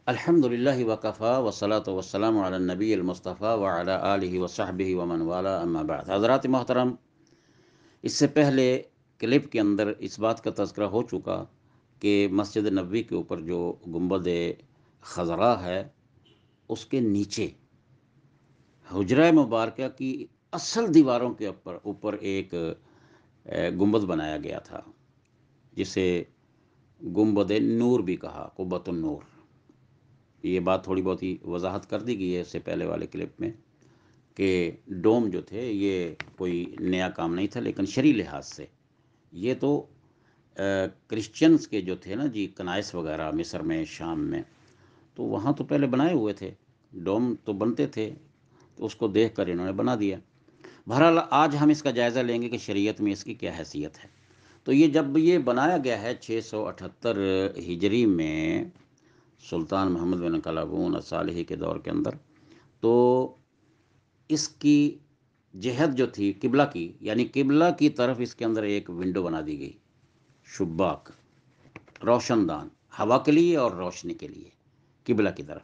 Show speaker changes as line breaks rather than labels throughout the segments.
الحمدللہ وکفا والصلاۃ والسلام علی النبی المصطفیٰ وعلی آلہ وصحبہ ومن والا اما بعد۔ حضرات محترم، اس سے پہلے کلپ کے اندر اس بات کا تذکرہ ہو چکا کہ مسجد نبوی کے اوپر جو گنبد خضراء ہے اس کے نیچے حجرہ مبارکہ کی اصل دیواروں کے اوپر ایک گنبد بنایا گیا تھا، جسے گنبد نور بھی کہا، قبۃ النور۔ یہ بات تھوڑی بہت ہی وضاحت کر دی گئی ہے اس سے پہلے والے کلپ میں کہ ڈوم جو تھے یہ کوئی نیا کام نہیں تھا، لیکن شرعی لحاظ سے یہ تو کرسچنز کے جو تھے نا جی، کنائس وغیرہ مصر میں، شام میں، تو وہاں تو پہلے بنائے ہوئے تھے، ڈوم تو بنتے تھے، تو اس کو دیکھ کر انہوں نے بنا دیا۔ بہرحال آج ہم اس کا جائزہ لیں گے کہ شریعت میں اس کی کیا حیثیت ہے۔ تو یہ جب یہ بنایا گیا ہے 678 ہجری میں سلطان محمد بن قلاوون الصالحی کے دور کے اندر، تو اس کی جہت جو تھی قبلہ کی، یعنی قبلہ کی طرف اس کے اندر ایک ونڈو بنا دی گئی، شباک، روشن دان، ہوا کے لیے اور روشنی کے لیے قبلہ کی طرف۔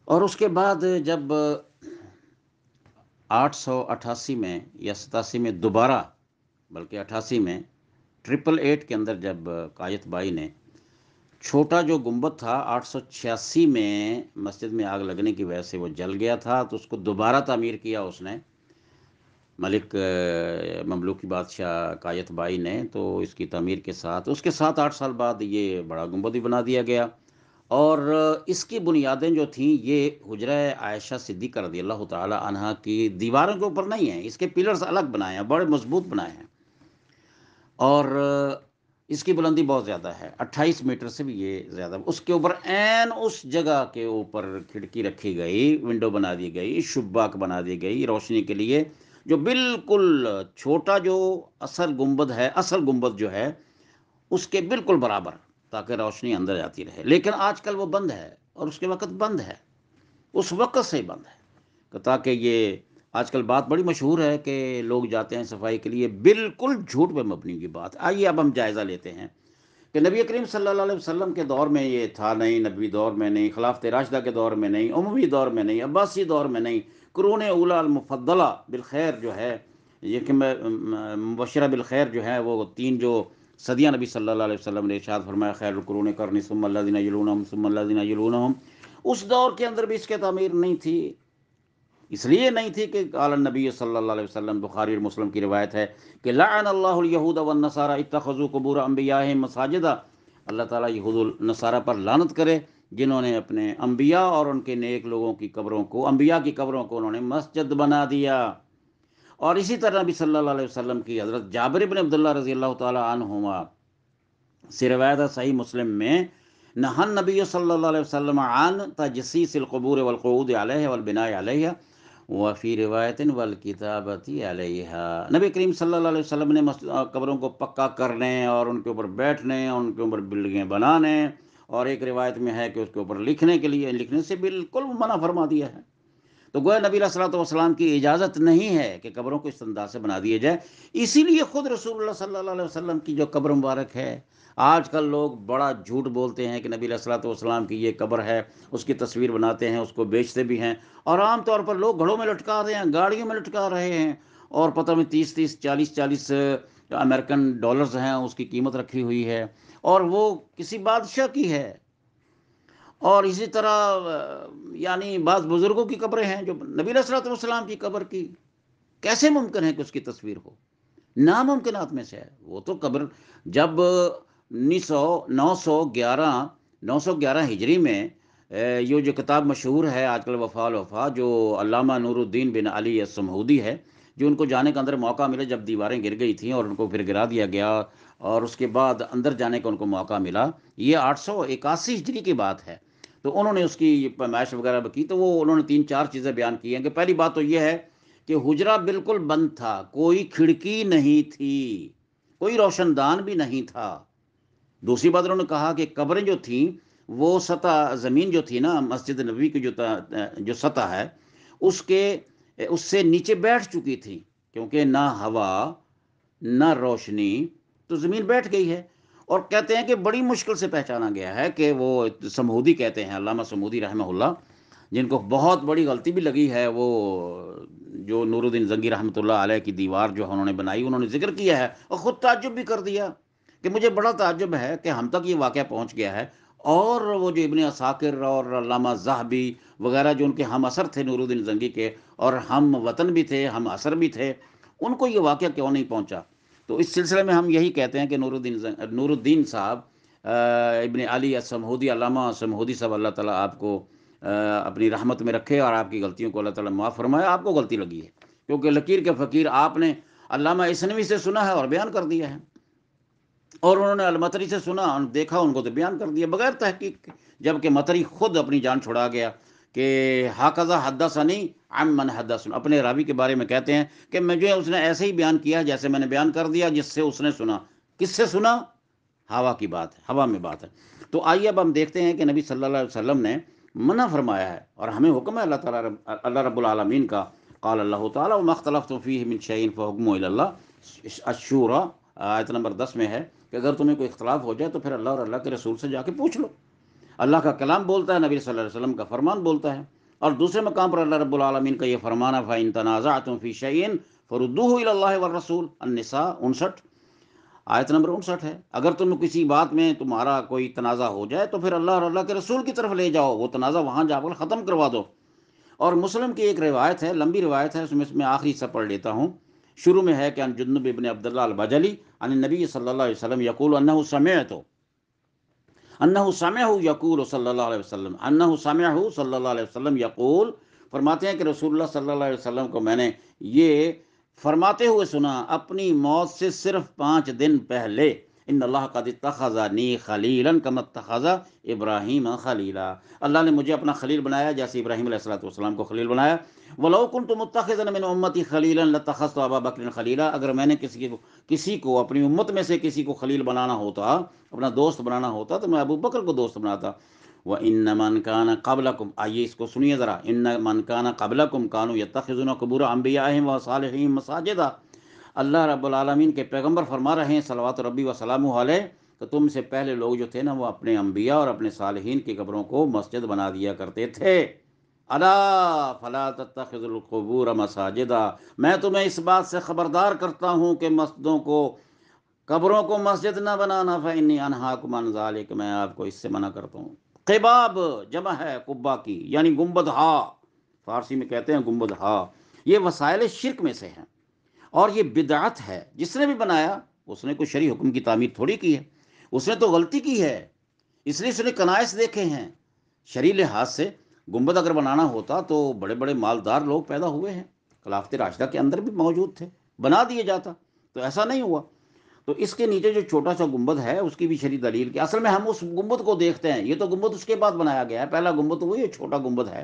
اور اس کے بعد جب 888 میں یا 87 میں دوبارہ، بلکہ 88 میں 888 کے اندر جب قایت بائی نے چھوٹا جو گنبد تھا 886 میں مسجد میں آگ لگنے کی وجہ سے وہ جل گیا تھا، تو اس کو دوبارہ تعمیر کیا اس نے، ملک مملوکی بادشاہ قایت بائی نے، تو اس کی تعمیر کے ساتھ اس کے 7-8 سال بعد یہ بڑا گنبد بھی بنا دیا گیا۔ اور اس کی بنیادیں جو تھیں یہ حجرہ عائشہ صدیقہ رضی اللہ تعالی عنہا کی دیواروں کے اوپر نہیں ہیں، اس کے پلرز الگ بنائے ہیں، بڑے مضبوط بنائے ہیں، اور اس کی بلندی بہت زیادہ ہے، 28 میٹر سے بھی یہ زیادہ۔ اس کے اوپر عین اس جگہ کے اوپر کھڑکی رکھی گئی، ونڈو بنا دی گئی، شباک بنا دی گئی روشنی کے لیے، جو بالکل چھوٹا جو اصل گنبد جو ہے اس کے بالکل برابر، تاکہ روشنی اندر جاتی رہے۔ لیکن آج کل وہ بند ہے، اور اس کے وقت بند ہے، اس وقت سے بند ہے، تاکہ یہ آج کل بات بڑی مشہور ہے کہ لوگ جاتے ہیں صفائی کے لیے، بالکل جھوٹ پہ مبنی کی بات۔ آئیے اب ہم جائزہ لیتے ہیں کہ نبی کریم صلی اللہ علیہ وسلم کے دور میں یہ تھا نہیں، نبوی دور میں نہیں، خلافت راشدہ کے دور میں نہیں، اموی دور میں نہیں، عباسی دور میں نہیں، قرون اولا المفضلہ بالخیر جو ہے، یہ کہ مبشرہ بالخیر جو ہے، وہ تین جو صدیاں نبی صلی اللہ علیہ وسلم نے ارشاد فرمایا، خیر القرون قرنی ثم الذین یلونہم ثم الذین یلونہم، اس دور کے اندر بھی اس کی تعمیر نہیں تھی۔ اس لیے نہیں تھی کہ قال النبی صلی اللہ علیہ وسلم، بخاری اور مسلم کی روایت ہے کہ لعن اللہ الیہود والنصارى اتخذوا قبور انبیائہم مساجدا، اللہ تعالیٰ یہود النصارہ پر لعنت کرے جنہوں نے اپنے انبیاء اور ان کے نیک لوگوں کی قبروں کو، انبیاء کی قبروں کو انہوں نے مسجد بنا دیا۔ اور اسی طرح نبی صلی اللہ علیہ وسلم کی حضرت جابر بن عبداللہ رضی اللہ تعالی عنہما سے روایت ہے صحیح مسلم میں، نہى النبی صلی اللہ علیہ وسلم عن تجسیس القبور والقعود علیہ والبناء علیہ وفی روایت والکتابت علیہا، نبی کریم صلی اللہ علیہ وسلم نے قبروں کو پکا کرنے اور ان کے اوپر بیٹھنے اور ان کے اوپر بلڈنگیں بنانے، اور ایک روایت میں ہے کہ اس کے اوپر لکھنے سے بالکل منع فرما دیا ہے۔ تو گویا نبی علیہ الصلوۃ والسلام کی اجازت نہیں ہے کہ قبروں کو اس انداز سے بنا دیے جائے۔ اسی لیے خود رسول اللہ صلی اللہ علیہ وسلم کی جو قبر مبارک ہے، آج کل لوگ بڑا جھوٹ بولتے ہیں کہ نبی علیہ الصلوۃ والسلام کی یہ قبر ہے، اس کی تصویر بناتے ہیں، اس کو بیچتے بھی ہیں، اور عام طور پر لوگ گھڑوں میں لٹکا رہے ہیں، گاڑیوں میں لٹکا رہے ہیں، اور پتہ میں 30 40 امریکن ڈالرز ہیں اس کی قیمت رکھی ہوئی ہے، اور وہ کسی بادشاہ کی ہے۔ اور اسی طرح یعنی بعض بزرگوں کی قبریں ہیں جو نبی علیہ الصلوۃ والسلام کی قبر کی کیسے ممکن ہے کہ اس کی تصویر ہو؟ ناممکنات میں سے ہے وہ تو قبر۔ جب 911 ہجری میں یہ جو کتاب مشہور ہے آج کل، وفا الوفا، جو علامہ نور الدین بن علی السمہودی ہے، جو ان کو جانے کا اندر موقع ملا جب دیواریں گر گئی تھیں اور ان کو پھر گرا دیا گیا، اور اس کے بعد اندر جانے کا ان کو موقع ملا، یہ 881 ہجری کی بات ہے، تو انہوں نے اس کی پیمائش وغیرہ کی، تو وہ انہوں نے 3-4 چیزیں بیان کی ہیں کہ پہلی بات تو یہ ہے کہ حجرہ بالکل بند تھا، کوئی کھڑکی نہیں تھی، کوئی روشن دان بھی نہیں تھا۔ دوسری بات انہوں نے کہا کہ قبریں جو تھیں وہ سطح زمین جو تھی نا، مسجد نبوی کی جو سطح ہے اس سے نیچے بیٹھ چکی تھی، کیونکہ نہ ہوا نہ روشنی، تو زمین بیٹھ گئی ہے۔ اور کہتے ہیں کہ بڑی مشکل سے پہچانا گیا ہے کہ وہ سمہودی کہتے ہیں، علامہ سمہودی رحمہ اللہ، جن کو بہت بڑی غلطی بھی لگی ہے، وہ جو نور الدین زنگی رحمۃ اللہ علیہ کی دیوار جو انہوں نے بنائی، انہوں نے ذکر کیا ہے اور خود تعجب بھی کر دیا کہ مجھے بڑا تعجب ہے کہ ہم تک یہ واقعہ پہنچ گیا ہے، اور وہ جو ابن عساکر اور علامہ ذہبی وغیرہ جو ان کے ہم اثر تھے نور الدین زنگی کے، اور ہم وطن بھی تھے، ہم اثر بھی تھے، ان کو یہ واقعہ کیوں نہیں پہنچا؟ تو اس سلسلے میں ہم یہی کہتے ہیں کہ نور الدین صاحب ابن علی السمہودی، علامہ سمہودی صاحب، اللہ تعالیٰ آپ کو اپنی رحمت میں رکھے اور آپ کی غلطیوں کو اللہ تعالیٰ معاف فرمائے۔ آپ کو غلطی لگی ہے کیونکہ لکیر کے فقیر آپ نے علامہ اسنوی سے سنا ہے اور بیان کر دیا ہے، اور انہوں نے المطری سے سنا اور دیکھا، ان کو تو بیان کر دیا بغیر تحقیق کے، جبکہ مطری خود اپنی جان چھڑا گیا کہ ہاکذا حدثنی عن من حدث، اپنے راوی کے بارے میں کہتے ہیں کہ مجھے اس نے ایسے ہی بیان کیا جیسے میں نے بیان کر دیا، جس سے اس نے سنا۔ کس سے سنا؟ ہوا کی بات ہے، ہوا میں بات ہے۔ تو آئیے اب ہم دیکھتے ہیں کہ نبی صلی اللہ علیہ وسلم نے منع فرمایا ہے اور ہمیں حکم ہے اللہ رب العالمین کا، قال اللہ تعالیٰ وما اختلفتم فیہ من شیء فحکمہ الی اللہ، الشورى آیت نمبر 10 میں ہے کہ اگر تمہیں کوئی اختلاف ہو جائے تو پھر اللہ اور اللہ کے رسول سے جا کے پوچھ لو۔ اللہ کا کلام بولتا ہے، نبی صلی اللہ علیہ وسلم کا فرمان بولتا ہے، اور دوسرے مقام پر اللہ رب العالمین کا یہ فرمان ہے فَإِن تَنَازَعْتُمْ فِي شَيْءٍ فَرُدُّوهُ إِلَى اللَّهِ وَالرَّسُولِ، النساء 59، آیت نمبر 59 ہے۔ اگر تم کسی بات میں تمہارا کوئی تنازع ہو جائے تو پھر اللہ اور اللہ کے رسول کی طرف لے جاؤ، وہ تنازع وہاں جا کر ختم کروا دو۔ اور مسلم کی ایک روایت ہے، لمبی روایت ہے، اس میں آخری حصہ پڑھ لیتا ہوں۔ شروع میں ہے کہ عن جندب ابن عبداللہ البجلی عن النبی صلی اللہ علیہ وسلم یقول انہ سمعہ یقول صلی اللہ علیہ وسلم، انہ سمعہ صلی اللہ علیہ وسلم یقول، فرماتے ہیں کہ رسول اللہ صلی اللہ علیہ وسلم کو میں نے یہ فرماتے ہوئے سنا اپنی موت سے صرف 5 دن پہلے، ان اللہ قد اتخذنی خلیلا کما اتخذ ابراہیم خلیلا، اللہ نے مجھے اپنا خلیل بنایا جیسے ابراہیم علیہ الصلوۃ والسلام کو خلیل بنایا۔ ولو كنت متخذا من امتی خلیلا لاتخذت ابا بکر خلیلا، اگر میں نے کسی کو اپنی امت میں سے کسی کو خلیل بنانا ہوتا، اپنا دوست بنانا ہوتا، تو میں ابو بکر کو دوست بناتا۔ وَإِنَّ مَنْ كَانَ قَبْلَكُمْ، آئیے اس کو سنیے ذرا، إِنَّ مَنْ كَانَ قَبْلَكُمْ كَانُوا يَتَّخِذُونَ قُبُورَ أَنْبِيَائِهِمْ وَصَالِحِيهِمْ مَسَاجِدَ، اللہ رب العالمین کے پیغمبر فرما رہے ہیں صلوات ربی وسلامہ علیہ کہ تم سے پہلے لوگ جو تھے نا، وہ اپنے انبیاء اور اپنے صالحین کی قبروں کو مسجد بنا دیا کرتے تھے۔ الا فلا تتخذوا القبور مساجدا، میں تمہیں اس بات سے خبردار کرتا ہوں کہ مسجدوں کو، قبروں کو مسجد نہ بنانا، فإنی انہاکم عن ذلک، میں آپ کو اس سے منع کرتا ہوں۔ قباب جمع ہے قبا کی، یعنی گنبد ہا، فارسی میں کہتے ہیں گنبد ہا، یہ وسائل شرک میں سے ہیں اور یہ بدعت ہے۔ جس نے بھی بنایا اس نے کوئی شرعی حکم کی تعمیر تھوڑی کی ہے، اس نے تو غلطی کی ہے، اس لیے اس نے کنائس دیکھے ہیں۔ شرعی لحاظ سے گنبد اگر بنانا ہوتا تو بڑے بڑے مالدار لوگ پیدا ہوئے ہیں، خلافت راشدہ کے اندر بھی موجود تھے، بنا دیے جاتا، تو ایسا نہیں ہوا۔ تو اس کے نیچے جو چھوٹا سا گنبد ہے اس کی بھی شرعی دلیل کہ اصل میں ہم اس گنبد کو دیکھتے ہیں، یہ تو گنبد اس کے بعد بنایا گیا ہے، پہلا گنبد تو وہی چھوٹا گنبد ہے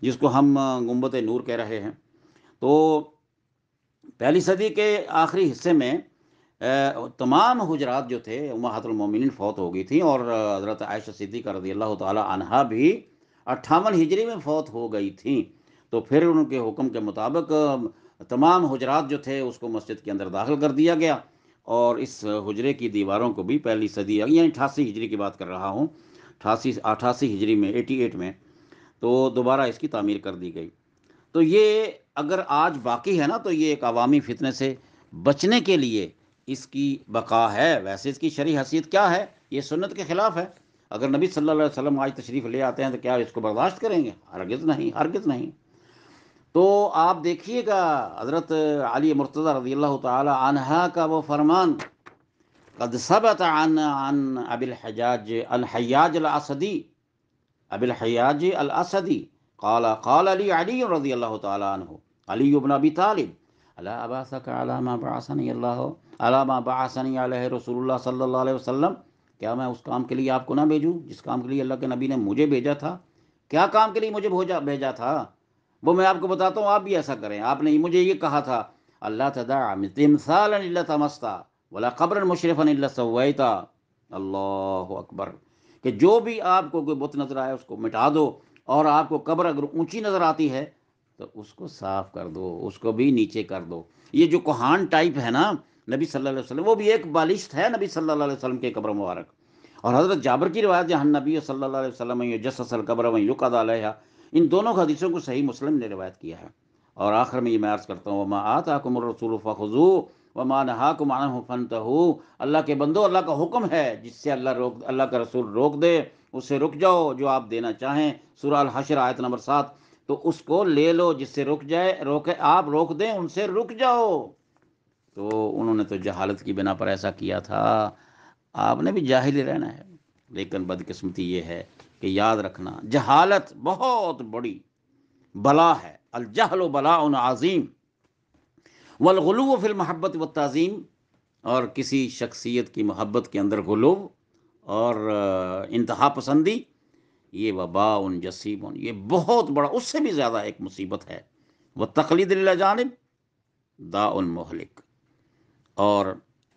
جس کو ہم گنبد نور کہہ رہے ہیں۔ تو پہلی صدی کے آخری حصے میں تمام حجرات جو تھے، امہات المومنین فوت ہو گئی تھیں، اور حضرت عائشہ صدیقہ رضی اللہ تعالی عنہا بھی 58 ہجری میں فوت ہو گئی تھیں۔ تو پھر ان کے حکم کے مطابق تمام حجرات جو تھے اس کو مسجد کے اندر داخل کر دیا گیا، اور اس حجرے کی دیواروں کو بھی پہلی صدی، یعنی 88 ہجری کی بات کر رہا ہوں، 88 ہجری میں، 88 میں، تو دوبارہ اس کی تعمیر کر دی گئی۔ تو یہ اگر آج باقی ہے نا، تو یہ ایک عوامی فتنے سے بچنے کے لیے اس کی بقا ہے۔ ویسے اس کی شرعی حیثیت کیا ہے؟ یہ سنت کے خلاف ہے۔ اگر نبی صلی اللہ علیہ وسلم آج تشریف لے آتے ہیں تو کیا اس کو برداشت کریں گے؟ ہرگز نہیں، ہرگز نہیں۔ تو آپ دیکھیے گا حضرت علی مرتضی رضی اللہ تعالی عنہ کا وہ فرمان، قد ثبت عن ابی الحجاج الحیاج الاسدی، ابی الحیاج الاسدی قال علی علی رضی اللہ تعالی عنہ، علی بن ابی طالب، الا ابعثک علی ما بعثنی اللہ، علی ما بعثنی علیہ رسول اللہ صلی اللہ علیہ وسلم، کیا میں اس کام کے لیے آپ کو نہ بھیجوں جس کام کے لیے اللہ کے نبی نے مجھے بھیجا تھا؟ کیا کام کے لیے مجھے بھیجا تھا وہ میں آپ کو بتاتا ہوں، آپ بھی ایسا کریں۔ آپ نے مجھے یہ کہا تھا، اللہ تدع تمثالا الا طمستا ولا قبرا مشرفا الا سویتا، اللہ اکبر، کہ جو بھی آپ کو کوئی بت نظر آئے اس کو مٹا دو، اور آپ کو قبر اگر اونچی نظر آتی ہے تو اس کو صاف کر دو، اس کو بھی نیچے کر دو۔ یہ جو کوہان ٹائپ ہے نا، نبی صلی اللہ علیہ وسلم، وہ بھی ایک بالشت ہے نبی صلی اللہ علیہ وسلم کے قبر مبارک. اور حضرت جابر کی روایت جہاں نبی صلی اللہ علیہ وسلم یجسس القبر و یقعد علیہا، ان دونوں حدیثوں کو صحیح مسلم نے روایت کیا ہے. اور آخر میں یہ میں عرض کرتا ہوں وما آتاکم الرسول فخذوہ وما نہاکم عنہ فانتہوا. اللہ کے بندو، اللہ کا حکم ہے جس سے اللہ کا رسول روک دے اس سے رک جاؤ. جو آپ دینا چاہیں، سورہ الحشر آیت نمبر 7، تو اس کو لے لو. جس سے آپ روک دیں ان سے رک جاؤ. تو انہوں نے تو جہالت کی بنا پر ایسا کیا تھا. آپ نے بھی جاہل ہی رہنا ہے. لیکن بدقسمتی یہ ہے کہ یاد رکھنا، جہالت بہت بڑی بلا ہے. الجہل بلاء عظیم والغلو فی المحبت والتعظیم. اور کسی شخصیت کی محبت کے اندر غلو اور انتہا پسندی، یہ وباء جسیم، یہ بہت بڑا، اس سے بھی زیادہ ایک مصیبت ہے. والتقلید للاجانب داء مہلک. اور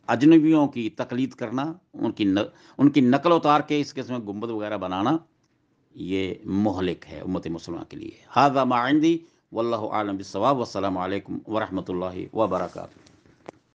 اجنبیوں کی تقلید کرنا، ان کی نقل اتار کے اس قسم گنبد وغیرہ بنانا، یہ مہلک ہے امت مسلمہ کے لیے. ھذا ما عندی واللہ اعلم بالصواب. والسلام علیکم ورحمۃ اللہ وبرکاتہ.